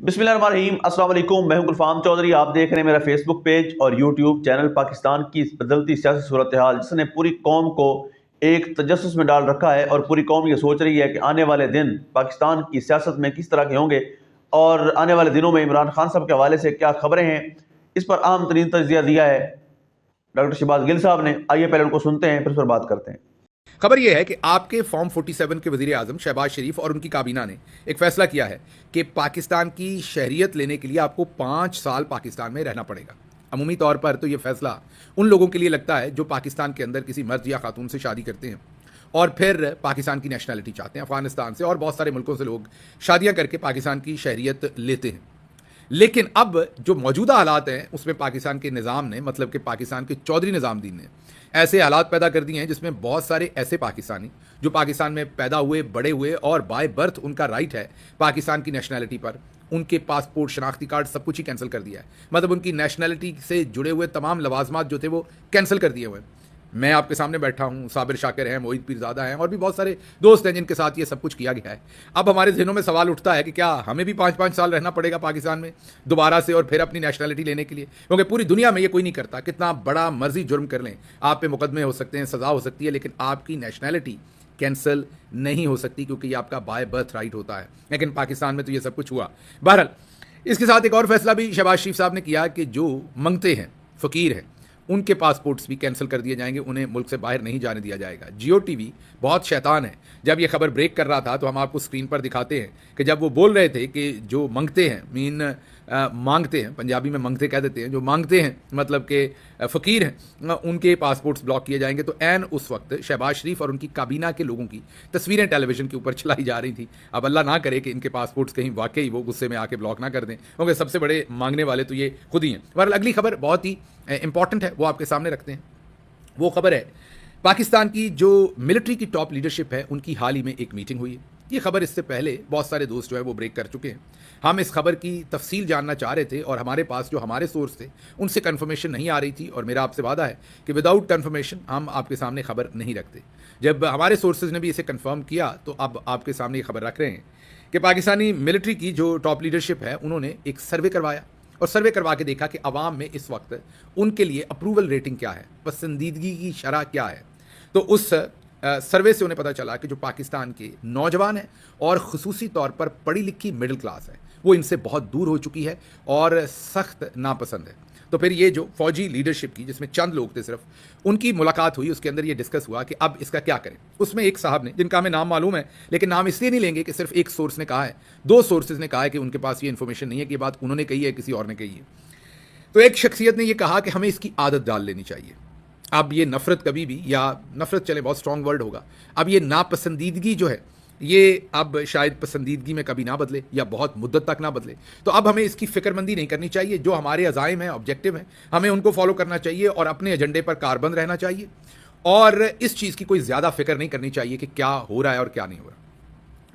बिस्मिल्लाहिर्रहमानिर्रहीम, अस्सलाम वालेकुम। मैं हूं गुलफाम चौधरी। आप देख रहे हैं मेरा फेसबुक पेज और यूट्यूब चैनल। पाकिस्तान की इस बदलती सियासी सूरत हाल जिसने पूरी कौम को एक तजस्सुस में डाल रखा है और पूरी कौम ये सोच रही है कि आने वाले दिन पाकिस्तान की सियासत में किस तरह के होंगे और आने वाले दिनों में इमरान खान साहब के हवाले से क्या खबरें हैं, इस पर अहम तरीन तजिया दिया है डॉक्टर शहबाज गिल साहब ने। आइए पहले उनको सुनते हैं, फिर उस पर बात करते हैं। खबर यह है कि आपके फॉर्म 47 के वजीर आजम शहबाज शरीफ और उनकी काबीना ने एक फैसला किया है कि पाकिस्तान की शहरियत लेने के लिए आपको 5 साल पाकिस्तान में रहना पड़ेगा। अमूमी तौर पर तो यह फैसला उन लोगों के लिए लगता है जो पाकिस्तान के अंदर किसी मर्द या खातून से शादी करते हैं और फिर पाकिस्तान की नेशनैलिटी चाहते हैं। अफगानिस्तान से और बहुत सारे मुल्कों से लोग शादियां करके पाकिस्तान की शहरियत लेते हैं। लेकिन अब जो मौजूदा हालात हैं उसमें पाकिस्तान के निज़ाम ने, मतलब कि पाकिस्तान के चौधरी निज़ामुद्दीन ने ऐसे हालात पैदा कर दिए हैं जिसमें बहुत सारे ऐसे पाकिस्तानी जो पाकिस्तान में पैदा हुए, बड़े हुए और बाय बर्थ उनका राइट है पाकिस्तान की नेशनैलिटी पर, उनके पासपोर्ट, शनाख्ती कार्ड सब कुछ ही कैंसिल कर दिया है। मतलब उनकी नेशनैलिटी से जुड़े हुए तमाम लवाजमात जो थे वो कैंसिल कर दिए हुए हैं। मैं आपके सामने बैठा हूं, साबिर शाकिर हैं, मोहित पीरजादा हैं और भी बहुत सारे दोस्त हैं जिनके साथ ये सब कुछ किया गया है। अब हमारे जहनों में सवाल उठता है कि क्या हमें भी 5-5 साल रहना पड़ेगा पाकिस्तान में दोबारा से और फिर अपनी नेशनैलिटी लेने के लिए? क्योंकि पूरी दुनिया में ये कोई नहीं करता। कितना बड़ा मर्जी जुर्म कर लें, आप पे मुकदमे हो सकते हैं, सजा हो सकती है, लेकिन आपकी नेशनैलिटी कैंसिल नहीं हो सकती क्योंकि ये आपका बाय बर्थ राइट होता है। लेकिन पाकिस्तान में तो ये सब कुछ हुआ। बहरहाल इसके साथ एक और फैसला भी शहबाज शरीफ साहब ने किया कि जो मंगते हैं, फ़कीर हैं, उनके पासपोर्ट्स भी कैंसिल कर दिए जाएंगे, उन्हें मुल्क से बाहर नहीं जाने दिया जाएगा। जियो टीवी बहुत शैतान है। जब ये खबर ब्रेक कर रहा था तो हम आपको स्क्रीन पर दिखाते हैं कि जब वो बोल रहे थे कि जो मंगते हैं, मांगते हैं, पंजाबी में मंगते कह देते हैं, जो मांगते हैं मतलब कि फ़कीर हैं, उनके पासपोर्ट्स ब्लॉक किए जाएंगे। तो ऐन उस वक्त शहबाज शरीफ और उनकी काबीना के लोगों की तस्वीरें टेलीविजन के ऊपर चलाई जा रही थी। अब अल्लाह ना करे कि इनके पासपोर्ट्स कहीं वाकई वो गुस्से में आके ब्लॉक ना कर दें, क्योंकि सबसे बड़े मांगने वाले तो ये खुद ही हैं। बहरहाल अगली खबर बहुत ही इंपॉर्टेंट है, वो आपके सामने रखते हैं। वो खबर है पाकिस्तान की जो मिलिट्री की टॉप लीडरशिप है उनकी हाल ही में एक मीटिंग हुई है। ये खबर इससे पहले बहुत सारे दोस्त जो है वो ब्रेक कर चुके हैं। हम इस खबर की तफसील जानना चाह रहे थे और हमारे पास जो हमारे सोर्स थे उनसे कंफर्मेशन नहीं आ रही थी और मेरा आपसे वादा है कि विदाउट कंफर्मेशन हम आपके सामने खबर नहीं रखते। जब हमारे सोर्सेज ने भी इसे कंफर्म किया तो अब आपके सामने ये खबर रख रहे हैं कि पाकिस्तानी मिलिट्री की जो टॉप लीडरशिप है उन्होंने एक सर्वे करवाया और सर्वे करवा के देखा कि अवाम में इस वक्त उनके लिए अप्रूवल रेटिंग क्या है, पसंदीदगी की शरह क्या है। तो उस सर्वे से उन्हें पता चला कि जो पाकिस्तान के नौजवान हैं और ख़ुसूसी तौर पर पढ़ी लिखी मिडिल क्लास है वो इनसे बहुत दूर हो चुकी है और सख्त नापसंद है। तो फिर ये जो फौजी लीडरशिप की, जिसमें चंद लोग थे सिर्फ, उनकी मुलाकात हुई। उसके अंदर ये डिस्कस हुआ कि अब इसका क्या करें। उसमें एक साहब ने, जिनका हमें नाम मालूम है लेकिन नाम इसलिए नहीं लेंगे कि सिर्फ एक सोर्स ने कहा है, 2 सोर्सेज ने कहा है कि उनके पास ये इन्फॉर्मेशन नहीं है कि ये बात उन्होंने कही है किसी और ने कही है। तो एक शख्सियत ने यह कहा कि हमें इसकी आदत डाल लेनी चाहिए। अब ये नफ़रत कभी भी, या नफ़रत चले बहुत स्ट्रॉन्ग वर्ड होगा, अब ये नापसंदीदगी जो है ये अब शायद पसंदीदगी में कभी ना बदले या बहुत मुद्दत तक ना बदले। तो अब हमें इसकी फ़िक्रमंदी नहीं करनी चाहिए। जो हमारे अज़ाइम हैं, ऑब्जेक्टिव हैं, हमें उनको फॉलो करना चाहिए और अपने एजेंडे पर कारबंद रहना चाहिए और इस चीज़ की कोई ज़्यादा फिक्र नहीं करनी चाहिए कि क्या हो रहा है और क्या नहीं हो रहा।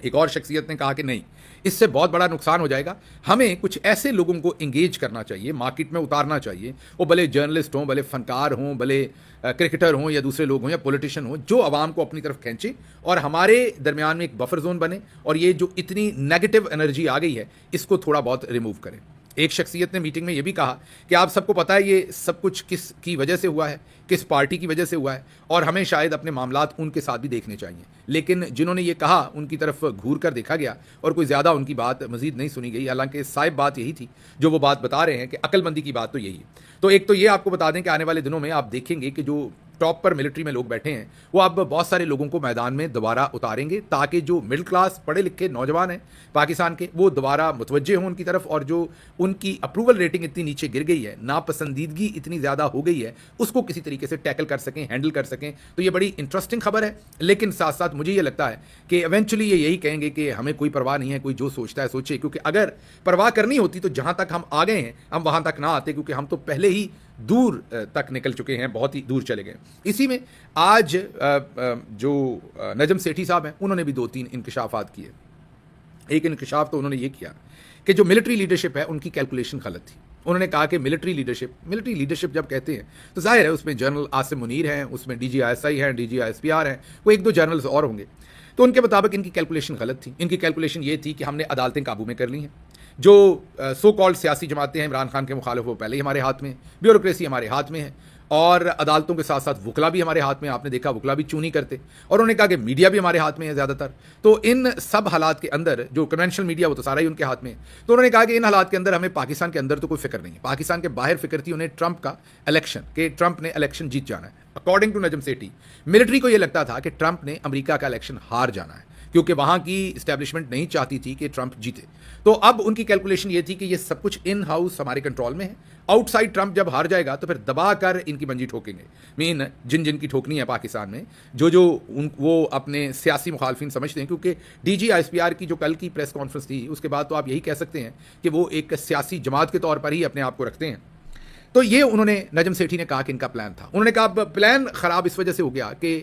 एक और शख्सियत ने कहा कि नहीं, इससे बहुत बड़ा नुकसान हो जाएगा। हमें कुछ ऐसे लोगों को इंगेज करना चाहिए, मार्केट में उतारना चाहिए, वो भले जर्नलिस्ट हों, भले फनकार हों, भले क्रिकेटर हों या दूसरे लोग हों या पॉलिटिशियन हों, जो आवाम को अपनी तरफ खींचे और हमारे दरमियान में एक बफर जोन बने और ये जो इतनी नेगेटिव एनर्जी आ गई है इसको थोड़ा बहुत रिमूव करें। एक शख्सियत ने मीटिंग में यह भी कहा कि आप सबको पता है ये सब कुछ किस की वजह से हुआ है, किस पार्टी की वजह से हुआ है और हमें शायद अपने मामलात उनके साथ भी देखने चाहिए। लेकिन जिन्होंने ये कहा उनकी तरफ घूर कर देखा गया और कोई ज़्यादा उनकी बात मजीद नहीं सुनी गई। हालांकि साहिब बात यही थी जो वो बात बता रहे हैं कि अक्लमंदी की बात तो यही है। तो एक तो ये आपको बता दें कि आने वाले दिनों में आप देखेंगे कि जो टॉप पर मिलिट्री में लोग बैठे हैं वो अब बहुत सारे लोगों को मैदान में दोबारा उतारेंगे ताकि जो मिडिल क्लास पढ़े लिखे नौजवान हैं पाकिस्तान के वो दोबारा मुतवज्जे हों उनकी तरफ और जो उनकी अप्रूवल रेटिंग इतनी नीचे गिर गई है, नापसंदीदगी इतनी ज़्यादा हो गई है, उसको किसी तरीके से टैकल कर सकें, हैंडल कर सकें। तो ये बड़ी इंटरेस्टिंग खबर है। लेकिन साथ साथ मुझे ये लगता है कि इवेंचुअली ये यही कहेंगे कि हमें कोई परवाह नहीं है, कोई जो सोचता है सोचे, क्योंकि अगर परवाह करनी होती तो जहाँ तक हम आ गए हैं हम वहाँ तक ना आते, क्योंकि हम तो पहले ही दूर तक निकल चुके हैं, बहुत ही दूर चले गए। इसी में आज जो नजम सेठी साहब हैं उन्होंने भी 2-3 इंकशाफात किए। एक इंकशाफ तो उन्होंने ये किया कि जो मिलिट्री लीडरशिप है उनकी कैलकुलेशन गलत थी। उन्होंने कहा कि मिलिट्री लीडरशिप जब कहते हैं तो जाहिर है उसमें जनरल आसिम मुनीर हैं, उसमें DGISI हैं, DGISPR हैं, वो 1-2 जनरल्स और होंगे। तो उनके मुताबिक इनकी कैलकुलेशन गलत थी। इनकी कैलकुलेशन ये थी कि हमने अदालतें काबू में कर ली हैं, जो सो कॉल्ड सियासी जमातें हैं इमरान खान के मुखालिफ, वो पहले ही हमारे हाथ में है, ब्यूरोक्रेसी हमारे हाथ में है, और अदालतों के साथ साथ वकला भी हमारे हाथ में। आपने देखा वकला भी चूं नहीं करते, और उन्होंने कहा कि मीडिया भी हमारे हाथ में है ज़्यादातर। तो इन सब हालात के अंदर जो कन्वेंशनल मीडिया वो तो सारा ही उनके हाथ में है। तो उन्होंने कहा कि इन हालात के अंदर हमें पाकिस्तान के अंदर तो कोई फिक्र नहीं है, पाकिस्तान के बाहर फिक्र थी उन्हें ट्रंप का इलेक्शन, कि ट्रंप ने इलेक्शन जीत जाना है। According to Najam Sethi, military को यह लगता था कि ट्रंप ने अमेरिका का इलेक्शन हार जाना है, क्योंकि वहां की इस्टेब्लिशमेंट नहीं चाहती थी कि ट्रंप जीते। तो अब उनकी कैलकुलेशन ये थी कि ये सब कुछ इन हाउस हमारे कंट्रोल में है, आउटसाइड ट्रंप जब हार जाएगा तो फिर दबा कर इनकी मंजी ठोकेंगे। मीन जिन जिन की ठोकनी है पाकिस्तान में, वो अपने सियासी मुखालफिन समझते हैं, क्योंकि DGISPR की जो कल की प्रेस कॉन्फ्रेंस थी उसके बाद तो आप यही कह सकते हैं कि वो एक सियासी जमात के तौर पर ही अपने आप को रखते हैं। तो ये उन्होंने, नजम सेठी ने कहा कि इनका प्लान था। उन्होंने कहा अब प्लान खराब इस वजह से हो गया कि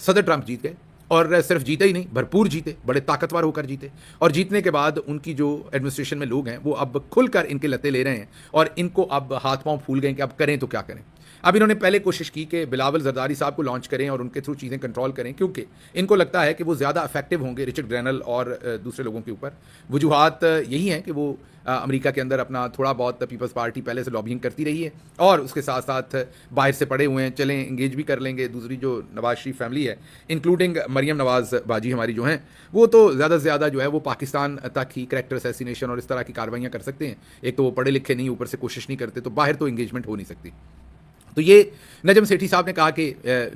सदर ट्रंप जीत गए, और सिर्फ जीते ही नहीं, भरपूर जीते, बड़े ताकतवर होकर जीते, और जीतने के बाद उनकी जो एडमिनिस्ट्रेशन में लोग हैं वो अब खुलकर इनके लत्ते ले रहे हैं, और इनको अब हाथ पांव फूल गए कि अब करें तो क्या करें। अब इन्होंने पहले कोशिश की कि बिलावल जरदारी साहब को लॉन्च करें और उनके थ्रू चीज़ें कंट्रोल करें, क्योंकि इनको लगता है कि वो ज़्यादा इफेक्टिव होंगे रिचर्ड ग्रैनल और दूसरे लोगों के ऊपर। वजूहात यही हैं कि वो अमेरिका के अंदर अपना थोड़ा बहुत पीपल्स पार्टी पहले से लॉबिंग करती रही है, और उसके साथ साथ बाहर से पड़े हुए हैं, चलें इंगेज भी कर लेंगे। दूसरी जो नवाज शरीफ फैमिली है, इंक्लूडिंग मरियम नवाज बाजी हमारी जो हैं, वो तो ज़्यादा से ज़्यादा जो है वो पाकिस्तान तक ही करैक्टर असैसिनेशन और इस तरह की कार्रवाइयाँ कर सकते हैं। एक तो वो पढ़े लिखे नहीं, ऊपर से कोशिश नहीं करते, तो बाहर तो इंगेजमेंट हो नहीं सकती। तो ये नजम सेठी साहब ने कहा कि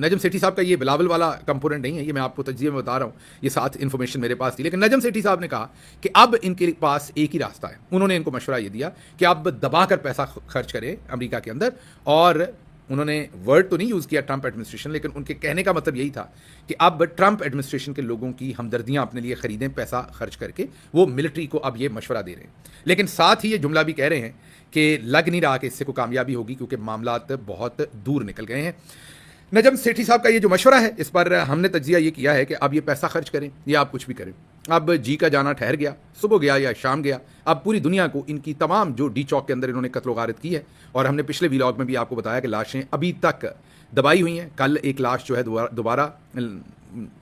नजम सेठी साहब का ये बिलावल वाला कंपोनेंट नहीं है, ये मैं आपको तज्जिए में बता रहा हूँ, ये साथ इन्फॉर्मेशन मेरे पास थी। लेकिन नजम सेठी साहब ने कहा कि अब इनके पास एक ही रास्ता है। उन्होंने इनको मशवरा ये दिया कि अब दबा कर पैसा खर्च करें अमेरिका के अंदर, और उन्होंने वर्ड तो नहीं यूज़ किया ट्रंप एडमिनिस्ट्रेशन, लेकिन उनके कहने का मतलब यही था कि अब ट्रंप एडमिनिस्ट्रेशन के लोगों की हमदर्दियां अपने लिए खरीदें पैसा खर्च करके। वो मिलिट्री को अब ये मशवरा दे रहे हैं, लेकिन साथ ही ये जुमला भी कह रहे हैं कि लग नहीं रहा कि इससे कोई कामयाबी होगी, क्योंकि मामलात बहुत दूर निकल गए हैं। नजम सेठी साहब का ये जो मशवरा है, इस पर हमने तज्जिया ये किया है कि अब ये पैसा खर्च करें या आप कुछ भी करें, अब जी का जाना ठहर गया, सुबह गया या शाम गया। अब पूरी दुनिया को इनकी तमाम जो डी चौक के अंदर इन्होंने कत्ल गारत की है, और हमने पिछले व्लॉग में भी आपको बताया कि लाशें अभी तक दबाई हुई हैं। कल एक लाश जो है दोबारा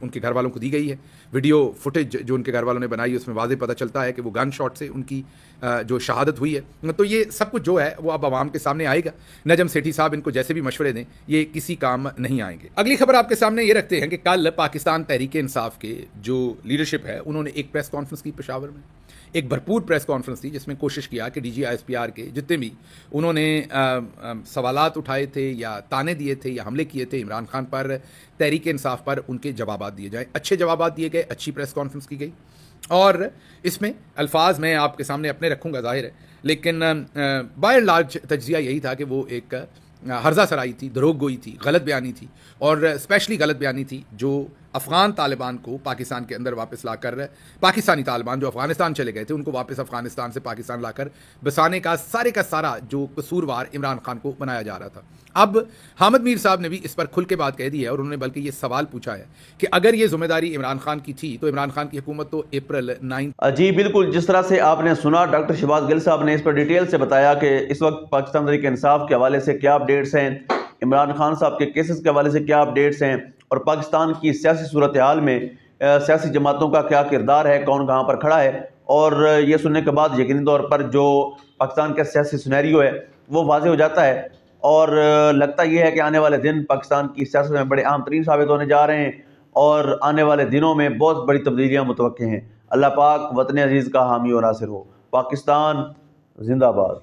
उनके घर वालों को दी गई है। वीडियो फुटेज जो उनके घर वालों ने बनाई उसमें वाज़े पता चलता है कि वो गन शॉट से उनकी जो शहादत हुई है। तो ये सब कुछ जो है वो अब आवाम के सामने आएगा। नजम सेठी साहब इनको जैसे भी मशवरे दें, ये किसी काम नहीं आएंगे। अगली खबर आपके सामने ये रखते हैं कि कल पाकिस्तान तहरीक इंसाफ के जो लीडरशिप है, उन्होंने एक प्रेस कॉन्फ्रेंस की पेशावर में, एक भरपूर प्रेस कॉन्फ्रेंस थी, जिसमें कोशिश किया कि DGISPR के जितने भी उन्होंने सवालात उठाए थे या ताने दिए थे या हमले किए थे इमरान खान पर, तहरीक इंसाफ पर, उनके जवाब दिए जाए। अच्छे जवाब दिए गए, अच्छी प्रेस कॉन्फ्रेंस की गई, और इसमें अल्फाज मैं आपके सामने अपने रखूँगा ज़ाहिर है, लेकिन बाय एंड लार्ज तज्जिया यही था कि वो एक हर्जा सराई थी, दरोग गोई थी, गलत बयानी थी, और स्पेशली गलत बयानी थी जो अफ़गान तालिबान को पाकिस्तान के अंदर वापस लाकर, पाकिस्तानी तालिबान जो अफ़गानिस्तान चले गए थे उनको वापस अफ़गानिस्तान से पाकिस्तान लाकर बसाने का सारा जो कसूरवार इमरान खान को बनाया जा रहा था। अब हामिद मीर साहब ने भी इस पर खुल के बात कह दी है, और उन्होंने बल्कि ये सवाल पूछा है कि अगर ये जिम्मेदारी इमरान खान की थी तो इमरान खान की हुकूमत तो अप्रैल 9। जी बिल्कुल, जिस तरह से आपने सुना, डॉक्टर शहबाज गिल साहब ने इस पर डिटेल से बताया कि इस वक्त पाकिस्तान तहरीक इंसाफ के हवाले से क्या अपडेट्स हैं, इमरान खान साहब के केसेस के हवाले से क्या अपडेट्स हैं, और पाकिस्तान की सियासी सूरत हाल में सियासी जमातों का क्या किरदार है, कौन कहाँ पर खड़ा है। और ये सुनने के बाद यकीनी तौर पर जो पाकिस्तान का सियासी सिनेरियो है वो वाज़ेह हो जाता है, और लगता यह है कि आने वाले दिन पाकिस्तान की सियासत में बड़े अहम तरीन साबित होने जा रहे हैं, और आने वाले दिनों में बहुत बड़ी तब्दीलियाँ मुतवक्के हैं। अल्लाह पाक वतन अजीज़ का हामी और नासिर हो। पाकिस्तान जिंदाबाद।